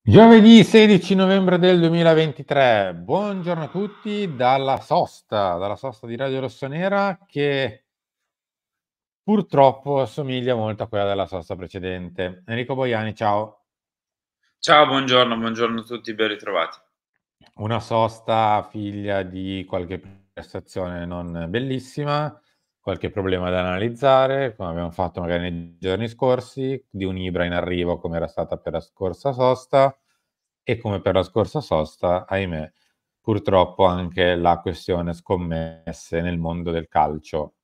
Giovedì 16 novembre del 2023, buongiorno a tutti dalla sosta di Radio Rossonera che purtroppo assomiglia molto a quella della sosta precedente. Enrico Boiani, ciao. Ciao, buongiorno a tutti, ben ritrovati. Una sosta figlia di qualche prestazione non bellissima, qualche problema da analizzare, come abbiamo fatto magari nei giorni scorsi, di un Ibra in arrivo come era stata per la scorsa sosta e come per la scorsa sosta, ahimè, purtroppo anche la questione scommesse nel mondo del calcio.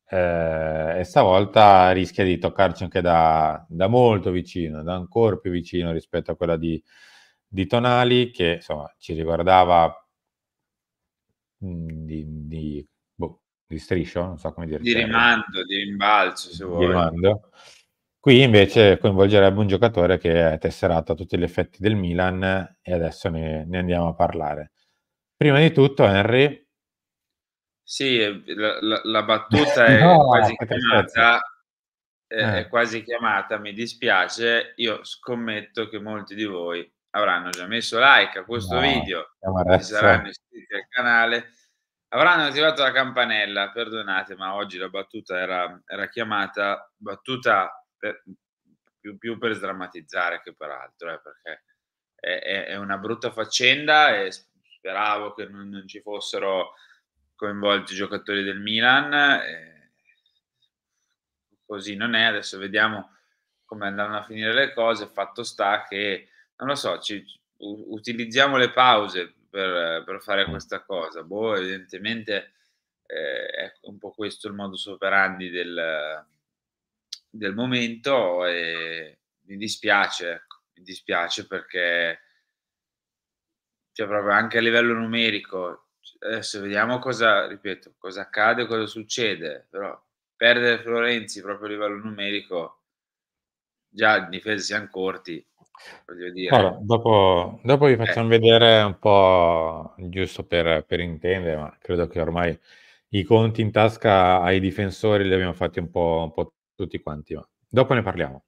E stavolta rischia di toccarci anche da molto vicino, da ancora più vicino rispetto a quella di Tonali, che insomma ci riguardava di striscio, non so come dire, Di cioè rimando, di rimbalzo, se di vuoi. rimando. Qui invece coinvolgerebbe un giocatore che è tesserato a tutti gli effetti del Milan e adesso ne andiamo a parlare. Prima di tutto, Henry. Sì, la battuta è No, quasi che tristezza. chiamata, Eh, è quasi chiamata, mi dispiace. Io scommetto che molti di voi avranno già messo like a questo no, video, che si saranno amarezza. iscritti al canale, avranno attivato la campanella. Perdonate, ma oggi la battuta era chiamata battuta più per sdrammatizzare che per altro, perché è una brutta faccenda e speravo che non ci fossero coinvolti i giocatori del Milan, così non è. Adesso vediamo come andranno a finire le cose. Fatto sta che, non lo so, utilizziamo le pause per fare Mm. questa cosa. Boh, evidentemente, è un po' questo il modus operandi del momento, e mi dispiace, ecco, mi dispiace perché, cioè, proprio anche a livello numerico, adesso vediamo cosa, ripeto, cosa accade, cosa succede, però perdere Florenzi proprio a livello numerico, già in difesa siam corti, voglio Guarda, dire, dopo vi eh, facciamo vedere un po' giusto per intendere, ma credo che ormai i conti in tasca ai difensori li abbiamo fatti un po' tutti quanti, ma dopo ne parliamo.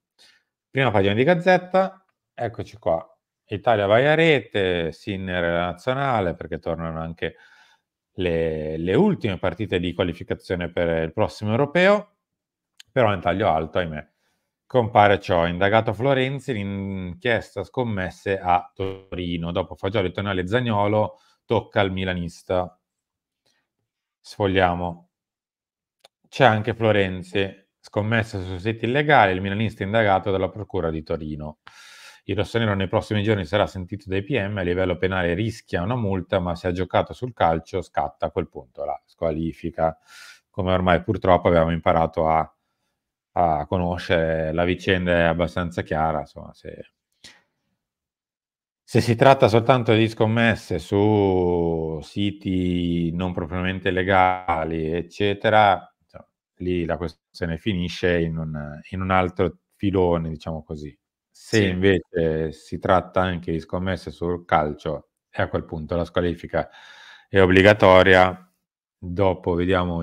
Prima pagina di Gazzetta, eccoci qua. Italia vai a rete, Sinner la nazionale, perché tornano anche le ultime partite di qualificazione per il prossimo europeo, però in taglio alto, ahimè, compare ciò, indagato Florenzi, l'inchiesta scommesse a Torino, dopo Fagioli, Tonali e Zaniolo, tocca al milanista. Sfogliamo. C'è anche Florenzi, scommessa su siti illegali, il milanista indagato dalla procura di Torino. Il rossonero nei prossimi giorni sarà sentito dai PM, a livello penale rischia una multa, ma se ha giocato sul calcio scatta a quel punto la squalifica, come ormai purtroppo abbiamo imparato a conoscere. La vicenda è abbastanza chiara, insomma, se si tratta soltanto di scommesse su siti non propriamente legali, eccetera, insomma, lì la questione finisce in un altro filone, diciamo così. Se sì. invece si tratta anche di scommesse sul calcio, e a quel punto la squalifica è obbligatoria. Dopo vediamo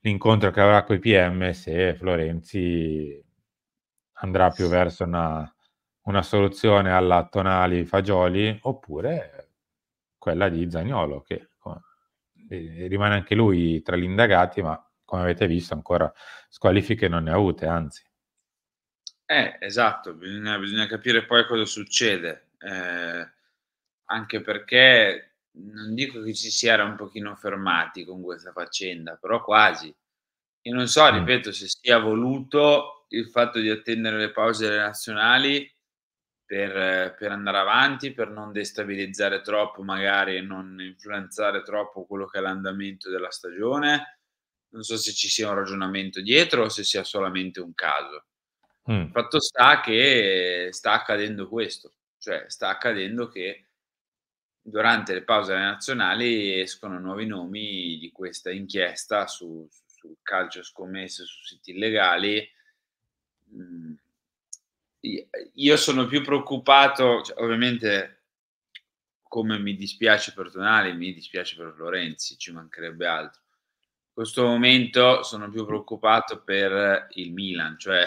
l'incontro che avrà coi PM, se Florenzi andrà più verso una soluzione alla Tonali Fagioli oppure quella di Zaniolo, che rimane anche lui tra gli indagati, ma come avete visto ancora squalifiche non ne ha avute, anzi. Esatto, bisogna capire poi cosa succede, anche perché non dico che ci si era un pochino fermati con questa faccenda, però quasi. Io non so, Mm. ripeto, se sia voluto il fatto di attendere le pause delle nazionali per andare avanti, per non destabilizzare troppo magari e non influenzare troppo quello che è l'andamento della stagione. Non so se ci sia un ragionamento dietro o se sia solamente un caso. Mm. Fatto sta che sta accadendo questo, cioè sta accadendo che durante le pause alle nazionali escono nuovi nomi di questa inchiesta sul calcio scommesse su siti illegali. Mhmm, io sono più preoccupato, cioè ovviamente, come mi dispiace per Tonali, mi dispiace per Florenzi, ci mancherebbe altro. In questo momento sono più preoccupato per il Milan, cioè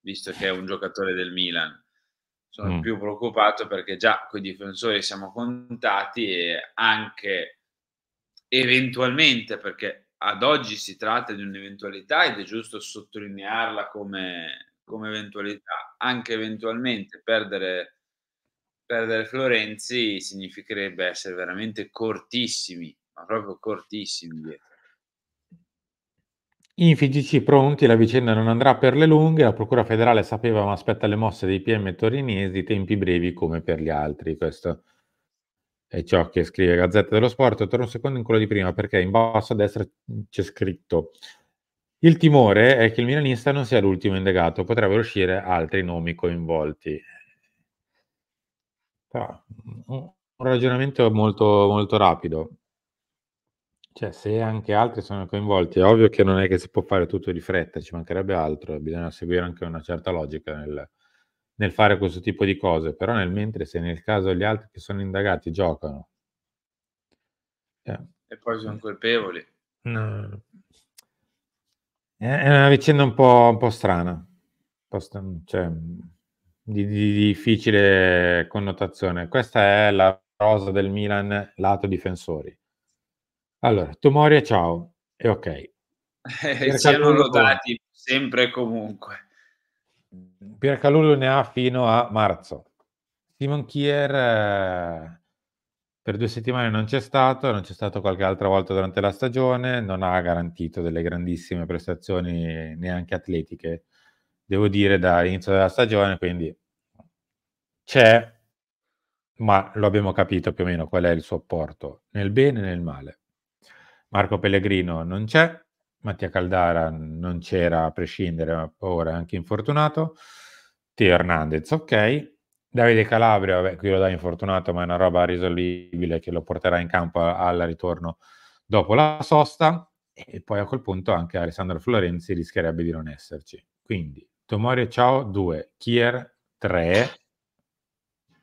visto che è un giocatore del Milan. Sono più preoccupato perché già coi difensori siamo contati e anche eventualmente, perché ad oggi si tratta di un'eventualità ed è giusto sottolinearla come eventualità, anche eventualmente perdere Florenzi significherebbe essere veramente cortissimi, ma proprio cortissimi dietro. In FIGC pronti, la vicenda non andrà per le lunghe, la procura federale sapeva ma aspetta le mosse dei PM torinesi, tempi brevi come per gli altri. Questo è ciò che scrive Gazzetta dello Sport. Torno un secondo in quello di prima perché in basso a destra c'è scritto: il timore è che il milanista non sia l'ultimo indagato, potrebbero uscire altri nomi coinvolti. Però un ragionamento molto, molto rapido. Cioè, se anche altri sono coinvolti, è ovvio che non è che si può fare tutto di fretta, ci mancherebbe altro, bisogna seguire anche una certa logica nel fare questo tipo di cose, però nel mentre se nel caso gli altri che sono indagati giocano, E poi son colpevoli. no, è una vicenda un po' strana, un po' cioè, di difficile connotazione. Questa è la rosa del Milan lato difensori. Allora, Tomori ciao, e ok. Siano Piercalulu lodati sempre e comunque. Piercalulu ne ha fino a marzo. Simon Kier per 2 settimane non c'è stato qualche altra volta durante la stagione, non ha garantito delle grandissime prestazioni neanche atletiche, devo dire, da inizio della stagione, quindi c'è, ma lo abbiamo capito più o meno qual è il suo apporto, nel bene e nel male. Marco Pellegrino non c'è, Mattia Caldara non c'era a prescindere, ma ora è anche infortunato. Teo Hernandez, ok. Davide Calabria, vabbè, qui lo dai infortunato, ma è una roba risolvibile che lo porterà in campo al ritorno dopo la sosta. E poi a quel punto anche Alessandro Florenzi rischierebbe di non esserci. Quindi Tomori ciao 2, Kier 3,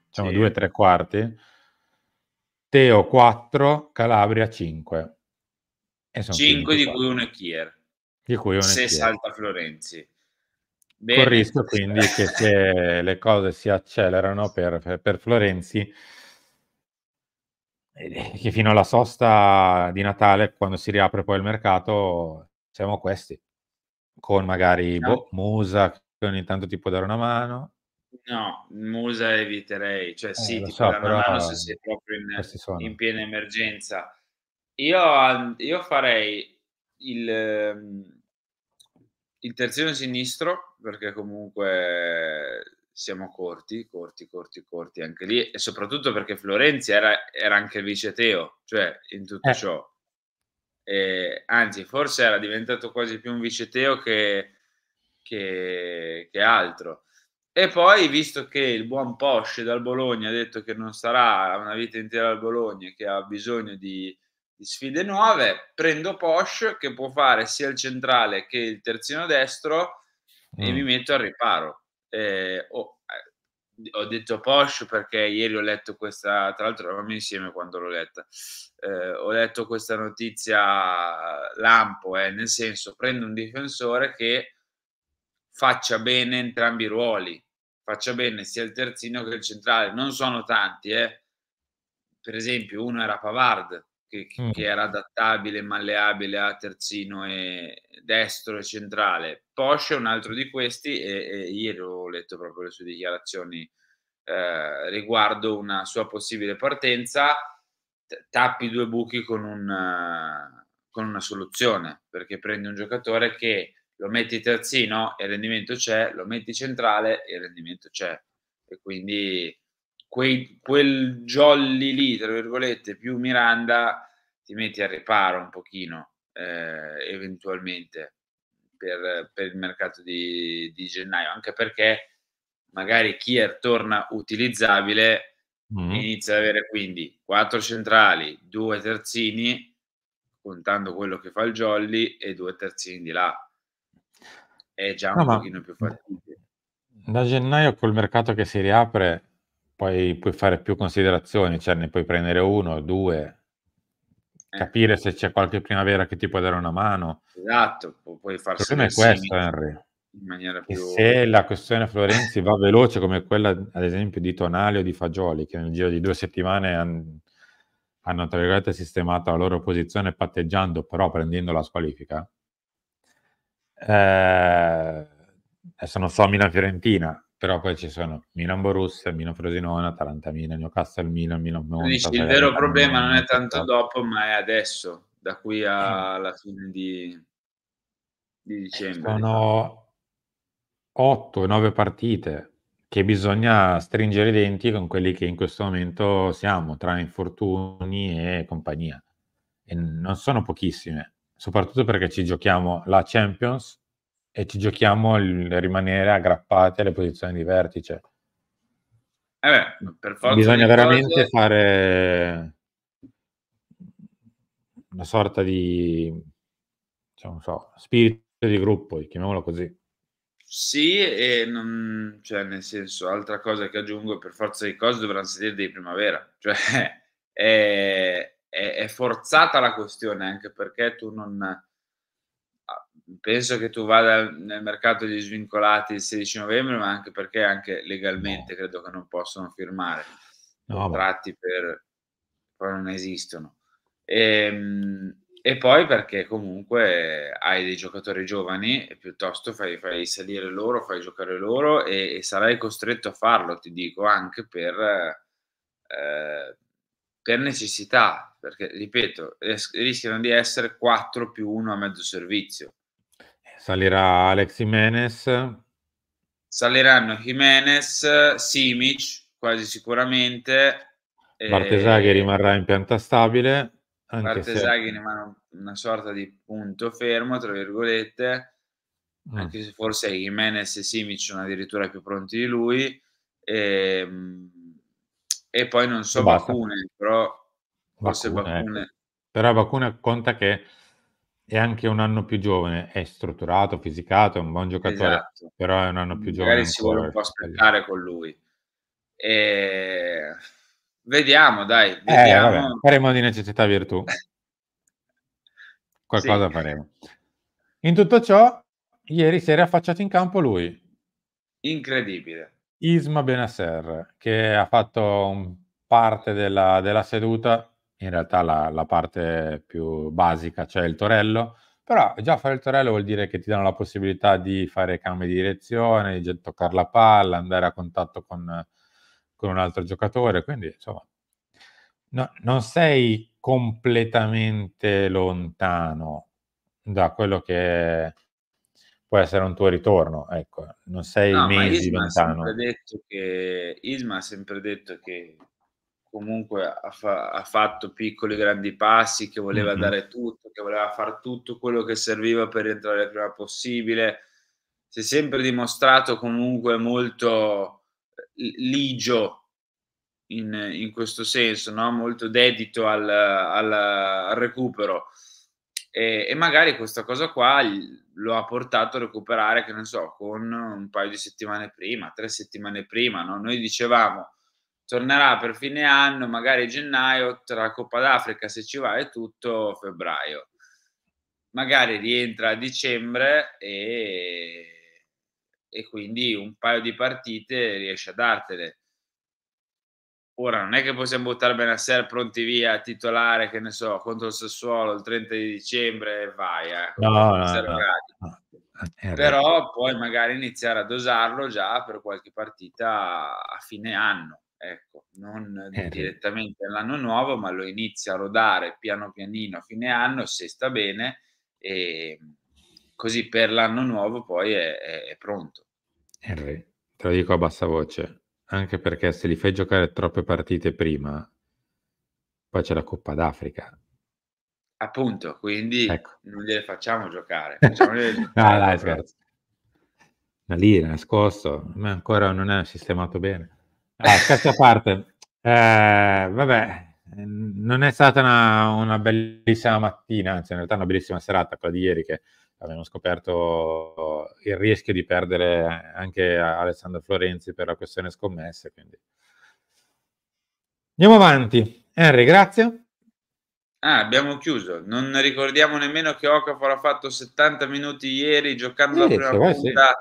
diciamo 2 Sì. 3 quarti, Teo 4, Calabria 5. E sono 5 finiti di qua. cui 1 è Kier, Di cui uno è se Kier. salta Florenzi. Col Bene. rischio quindi che se le cose si accelerano per Florenzi, che fino alla sosta di Natale, quando si riapre poi il mercato, siamo questi, con magari Musa che ogni tanto ti può dare una mano. No, Musa eviterei, cioè sì, Lo ti può so, dare una mano però se sei proprio questi in sono. piena emergenza. Io farei il, il terzino sinistro, perché comunque siamo corti anche lì, e soprattutto perché Florenzi era anche il vice Teo, cioè in tutto Eh, ciò. Anzi, forse era diventato quasi più un vice Teo che altro. E poi, visto che il buon Posch dal Bologna ha detto che non starà una vita intera al Bologna e che ha bisogno di sfide nuove, prendo Posch che può fare sia il centrale che il terzino destro e mi metto al riparo. Ho detto Posch perché ieri ho letto questa, tra l'altro eravamo insieme quando l'ho letta, ho letto questa notizia lampo, nel senso prendo un difensore che faccia bene entrambi i ruoli, faccia bene sia il terzino che il centrale. Non sono tanti, per esempio uno era Pavard che era adattabile, malleabile a terzino e destro e centrale. Posch è un altro di questi e ieri ho letto proprio le sue dichiarazioni riguardo una sua possibile partenza. Tappi 2 buchi con una soluzione, perché prendi un giocatore che lo metti terzino e il rendimento c'è, lo metti centrale e il rendimento c'è. E quindi quel jolly lì, tra virgolette, più Miranda, ti metti al riparo un pochino, eventualmente per il mercato di gennaio, anche perché magari Kier torna utilizzabile e inizia ad avere quindi 4 centrali, 2 terzini, contando quello che fa il jolly, e 2 terzini di là. È già no, un ma pochino più fattibile. da gennaio col mercato che si riapre poi puoi fare più considerazioni, cioè ne puoi prendere 1, 2, Eh. capire se c'è qualche primavera che ti può dare una mano. Esatto, puoi Il far problema è Simic. questo, Henry. in maniera E più... se la questione Florenzi va veloce come quella, ad esempio, di Tonali o di Fagioli, che nel giro di 2 settimane hanno, tra virgolette, sistemato la loro posizione patteggiando, però prendendo la squalifica. Adesso non so Milan-Fiorentina, però poi ci sono Milan-Borussia, Milan-Frosinone, Atalanta-Milan, Newcastle-Milan, Tu Milan-Monza, dici, il vero problema non è tanto Salernitana-Manchester. dopo, ma è adesso, da qui alla fine di dicembre, di fatto. Sono 8-9 partite che bisogna stringere i denti con quelli che in questo momento siamo, tra infortuni e compagnia. E non sono pochissime, soprattutto perché ci giochiamo la Champions e ci giochiamo il rimanere aggrappati alle posizioni di vertice. Per forza Bisogna di veramente cose, fare una sorta di, cioè, non so, spirito di gruppo, chiamiamolo così. sì, e non, cioè, nel senso, altra cosa che aggiungo, per forza di cose dovranno sedere dei primavera, cioè è forzata la questione, anche perché tu non, penso che tu vada nel mercato degli svincolati il 16 novembre, ma anche perché anche No, legalmente credo che non possono firmare no, ma contratti per, poi non esistono. E poi perché comunque hai dei giocatori giovani e piuttosto fai salire loro, fai giocare loro e sarai costretto a farlo, ti dico, anche per necessità, perché ripeto, rischiano di essere 4 più 1 a mezzo servizio. salirà Alex Jimenez, Saliranno Jimenez, Simic quasi sicuramente, Bartesaghi ehm rimarrà in pianta stabile, anche se Bartesaghi rimane una sorta di "punto fermo" tra virgolette, mh, anche se forse Jimenez e Simic sono addirittura più pronti di lui. Ehm, e poi non e so basta. Bacune, però forse Bacuna, ecco. Bacune, Però Bacuna conta che è anche un anno più giovane, è strutturato, fisicato, è un buon giocatore, esatto. però è un anno più giovane Magari si vuole ancora un po' rispetto agli altri. aspettare con lui. Vediamo dai, vediamo. Vabbè, faremo di necessità virtù, Sì, qualcosa faremo. In tutto ciò, ieri si è riaffacciato in campo lui, incredibile. Isma Bennacer, che ha fatto parte della seduta, in realtà la parte più basica, cioè il torello, però già fare il torello vuol dire che ti danno la possibilità di fare cambi di direzione, di toccare la palla, andare a contatto con un altro giocatore, quindi insomma non sei completamente lontano da quello che può essere un tuo ritorno, ecco, non sei No, ma mesi lontano. Isma ha sempre detto che comunque ha fatto piccoli grandi passi, che voleva Mh-mh. dare tutto, che voleva far tutto quello che serviva per rientrare il prima possibile. Si è sempre dimostrato comunque molto, ligio in questo senso, no, molto dedito al recupero. E magari questa cosa qua lo ha portato a recuperare, che ne so, con un paio di settimane prima, 3 settimane prima, no, noi dicevamo: "Tornerà per fine anno, magari gennaio, tra Coppa d'Africa, se ci va e tutto, febbraio". Magari rientra a dicembre e quindi un paio di partite riesce a dartele. Ora non è che possiamo buttare Bennacer pronti via, titolare, che ne so, contro il Sassuolo il 30 di dicembre e vai, No, con tutti i no, no, riservati. no. Henry. Però poi magari iniziare a dosarlo già per qualche partita a fine anno, ecco, non Henry. direttamente all'anno nuovo, ma lo inizia a rodare piano pianino a fine anno, se sta bene, così per l'anno nuovo poi è pronto. Henry, te lo dico a bassa voce, anche perché se li fai giocare troppe partite prima, poi c'è la Coppa d'Africa. Appunto, quindi Ecco. non gliele facciamo giocare, facciamogliele No, giocare dai proprio. scherzo. Da lì è nascosto, a me ancora non è sistemato bene. Ah, scherzi a parte, vabbè, non è stata una bellissima mattina, anzi in realtà una bellissima serata quella di ieri che abbiamo scoperto il rischio di perdere anche Alessandro Florenzi per la questione scommesse, quindi andiamo avanti. Henry, grazie. Abbiamo chiuso. Non ricordiamo nemmeno che Okafor ha fatto 70 minuti ieri giocando la prima Se vuoi sì. punta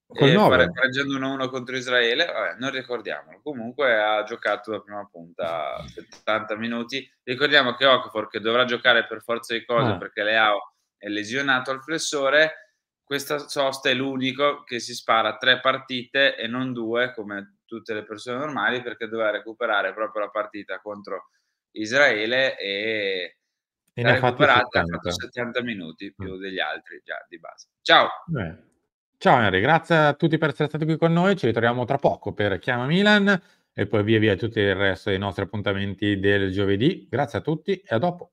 Col e 9. pareggiando 1-1 contro Israele. Vabbè, non ricordiamolo. Comunque ha giocato la prima punta 70 minuti. Ricordiamo che Okafor, che dovrà giocare per forza di cose Ah, perché Leao è lesionato al flessore, questa sosta è l'unico che si spara 3 partite e non 2 come tutte le persone normali, perché doveva recuperare proprio la partita contro Israele e e ne l'ha ha fatti recuperata e ha fatto 70. 70 minuti Mh. più degli altri già di base. Ciao. Bene. Ciao Henry, grazie a tutti per essere stati qui con noi. Ci ritroviamo tra poco per Chiama Milan e poi via via tutto il resto dei nostri appuntamenti del giovedì. Grazie a tutti e a dopo.